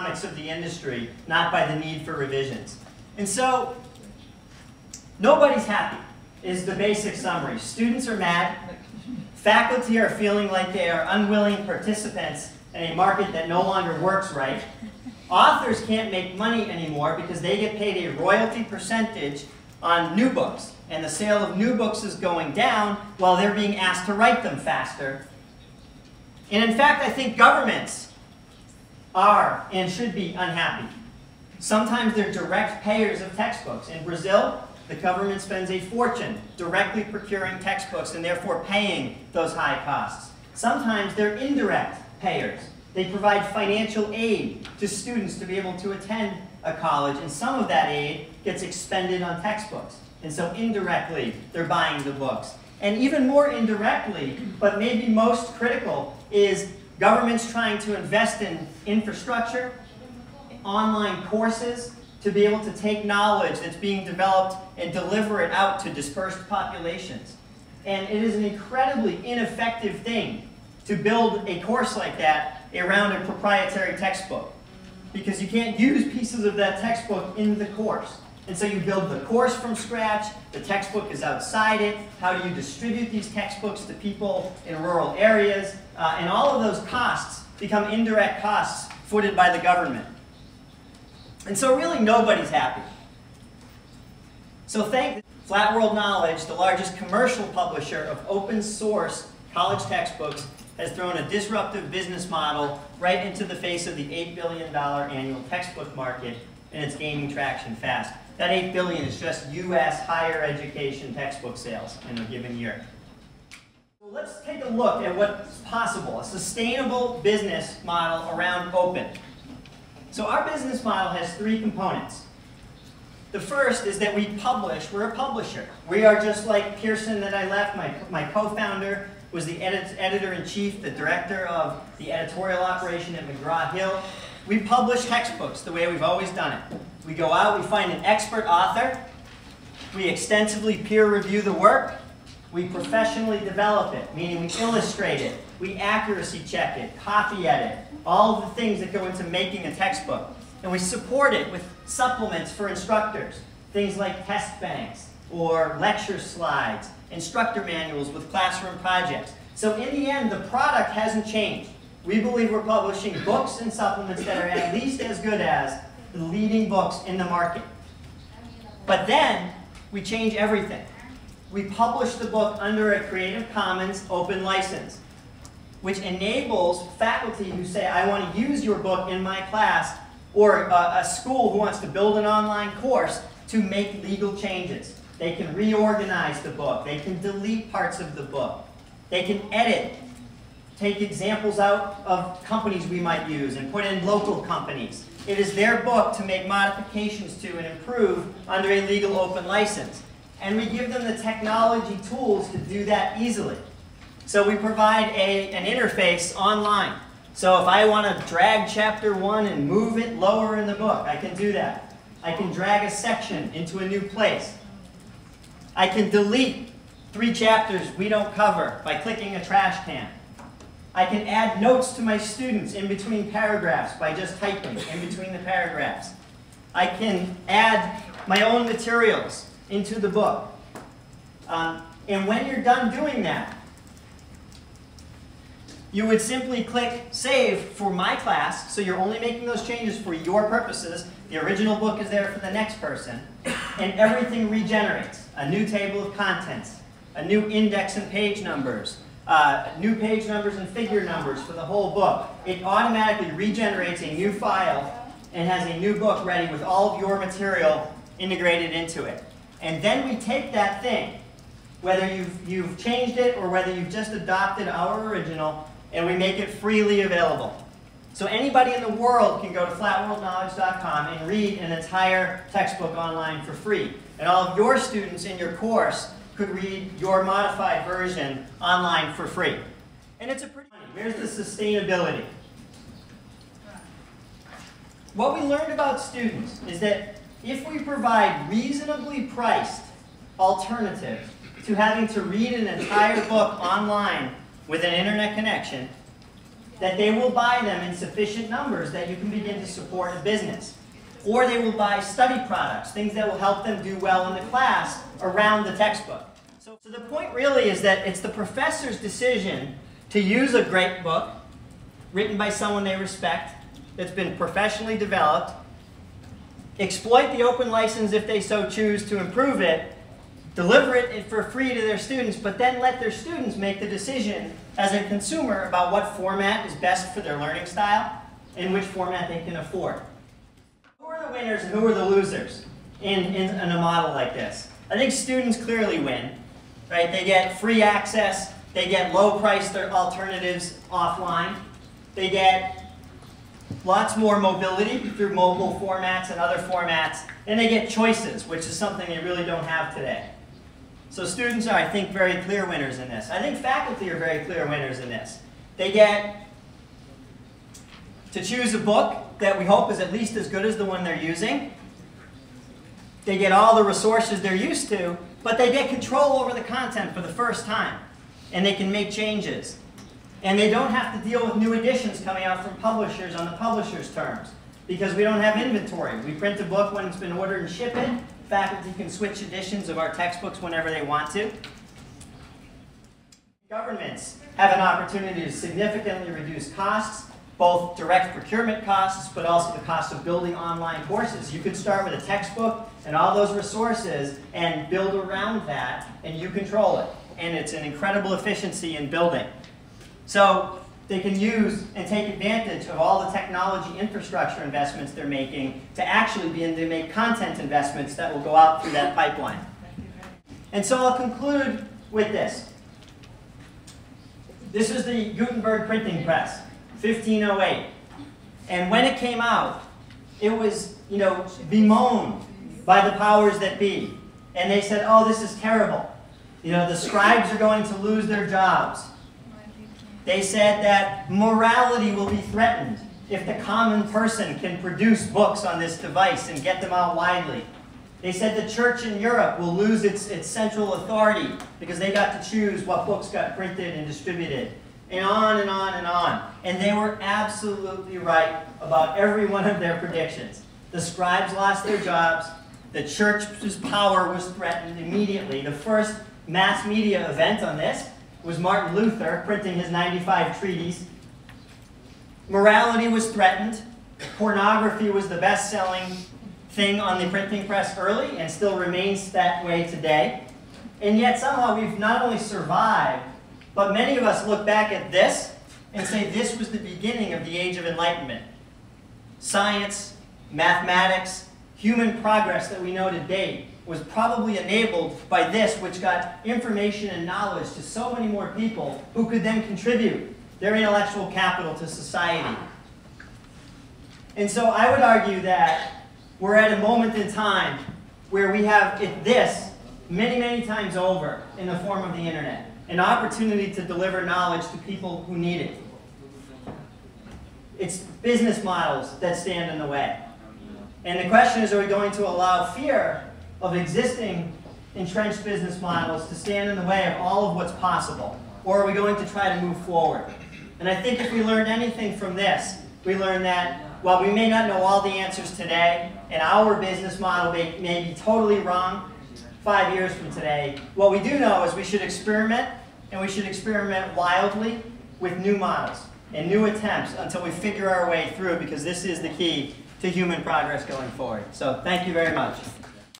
of the industry, not by the need for revisions. And so, nobody's happy is the basic summary. Students are mad. Faculty are feeling like they are unwilling participants in a market that no longer works right. Authors can't make money anymore because they get paid a royalty percentage on new books. And the sale of new books is going down while they're being asked to write them faster. And in fact, I think governments are and should be unhappy. Sometimes they're direct payers of textbooks. In Brazil, the government spends a fortune directly procuring textbooks and therefore paying those high costs. Sometimes they're indirect payers. They provide financial aid to students to be able to attend a college, and some of that aid gets expended on textbooks. And so indirectly, they're buying the books. And even more indirectly, but maybe most critical, is governments trying to invest in infrastructure, online courses, to be able to take knowledge that's being developed and deliver it out to dispersed populations. And it is an incredibly ineffective thing to build a course like that around a proprietary textbook, because you can't use pieces of that textbook in the course. And so you build the course from scratch, the textbook is outside it, how do you distribute these textbooks to people in rural areas, and all of those costs become indirect costs footed by the government. And so really nobody's happy. So thank Flat World Knowledge, the largest commercial publisher of open source college textbooks, has thrown a disruptive business model right into the face of the $8 billion annual textbook market, and it's gaining traction fast. That $8 billion is just US higher education textbook sales in a given year. So let's take a look at what's possible, a sustainable business model around open. So our business model has three components. The first is that we publish. We're a publisher. We are just like Pearson that I left. My co-founder was the editor-in-chief, the director of the editorial operation at McGraw-Hill. We publish textbooks the way we've always done it. We go out, we find an expert author, we extensively peer review the work, we professionally develop it, meaning we illustrate it, we accuracy check it, copy edit, all of the things that go into making a textbook. And we support it with supplements for instructors, things like test banks or lecture slides, instructor manuals with classroom projects. So in the end, the product hasn't changed. We believe we're publishing books and supplements that are at least as good as the leading books in the market. But then, we change everything. We publish the book under a Creative Commons open license, which enables faculty who say, I want to use your book in my class, or a school who wants to build an online course, to make legal changes. They can reorganize the book. They can delete parts of the book. They can edit, take examples out of companies we might use and put in local companies. It is their book to make modifications to and improve under a legal open license. And we give them the technology tools to do that easily. So we provide an interface online. So if I want to drag chapter 1 and move it lower in the book, I can do that. I can drag a section into a new place. I can delete 3 chapters we don't cover by clicking a trash can. I can add notes to my students in between paragraphs by just typing in between the paragraphs. I can add my own materials into the book. And when you're done doing that, you would simply click Save for my class, so you're only making those changes for your purposes. The original book is there for the next person, and everything regenerates. A new table of contents, a new index and page numbers, new page numbers and figure numbers for the whole book. It automatically regenerates a new file and has a new book ready with all of your material integrated into it. And then we take that thing, whether you've changed it or whether you've just adopted our original, and we make it freely available. So anybody in the world can go to flatworldknowledge.com and read an entire textbook online for free. And all of your students in your course could read your modified version online for free. And it's a pretty funny. Here's the sustainability. What we learned about students is that if we provide reasonably priced alternatives to having to read an entire book online with an internet connection, that they will buy them in sufficient numbers that you can begin to support a business. Or they will buy study products, things that will help them do well in the class around the textbook. So the point really is that it's the professor's decision to use a great book written by someone they respect, that's been professionally developed, exploit the open license if they so choose to improve it, deliver it for free to their students, but then let their students make the decision as a consumer about what format is best for their learning style and which format they can afford. Who are the winners and who are the losers in a model like this? I think students clearly win, right? They get free access, they get low-priced alternatives offline, they get lots more mobility through mobile formats and other formats, and they get choices, which is something they really don't have today. So students are, I think, very clear winners in this. I think faculty are very clear winners in this. They get to choose a book that we hope is at least as good as the one they're using. They get all the resources they're used to, but they get control over the content for the first time, and they can make changes. And they don't have to deal with new editions coming out from publishers on the publisher's terms, because we don't have inventory. We print a book when it's been ordered and ship it. Faculty can switch editions of our textbooks whenever they want to. Governments have an opportunity to significantly reduce costs, both direct procurement costs, but also the cost of building online courses. You could start with a textbook and all those resources and build around that, and you control it. And it's an incredible efficiency in building. So they can use and take advantage of all the technology infrastructure investments they're making to actually begin to make content investments that will go out through that pipeline. And so I'll conclude with this. This is the Gutenberg printing press, 1508. And when it came out, it was, bemoaned by the powers that be. And they said, oh, this is terrible. The scribes are going to lose their jobs. They said that morality will be threatened if the common person can produce books on this device and get them out widely. They said the church in Europe will lose its central authority because they got to choose what books got printed and distributed. And on and on and on. And they were absolutely right about every one of their predictions. The scribes lost their jobs. The church's power was threatened immediately. The first mass media event on this was Martin Luther printing his 95 treatises. Morality was threatened. Pornography was the best-selling thing on the printing press early and still remains that way today. And yet somehow we've not only survived, but many of us look back at this and say this was the beginning of the Age of Enlightenment. Science, mathematics, human progress that we know today was probably enabled by this, which got information and knowledge to so many more people who could then contribute their intellectual capital to society. And so I would argue that we're at a moment in time where we have this many, many times over in the form of the internet, an opportunity to deliver knowledge to people who need it. It's business models that stand in the way. And the question is, are we going to allow fear of existing entrenched business models to stand in the way of all of what's possible? Or are we going to try to move forward? And I think if we learned anything from this, we learned that while we may not know all the answers today, and our business model may be totally wrong 5 years from today, what we do know is we should experiment, and we should experiment wildly with new models and new attempts until we figure our way through, because this is the key to human progress going forward. So thank you very much.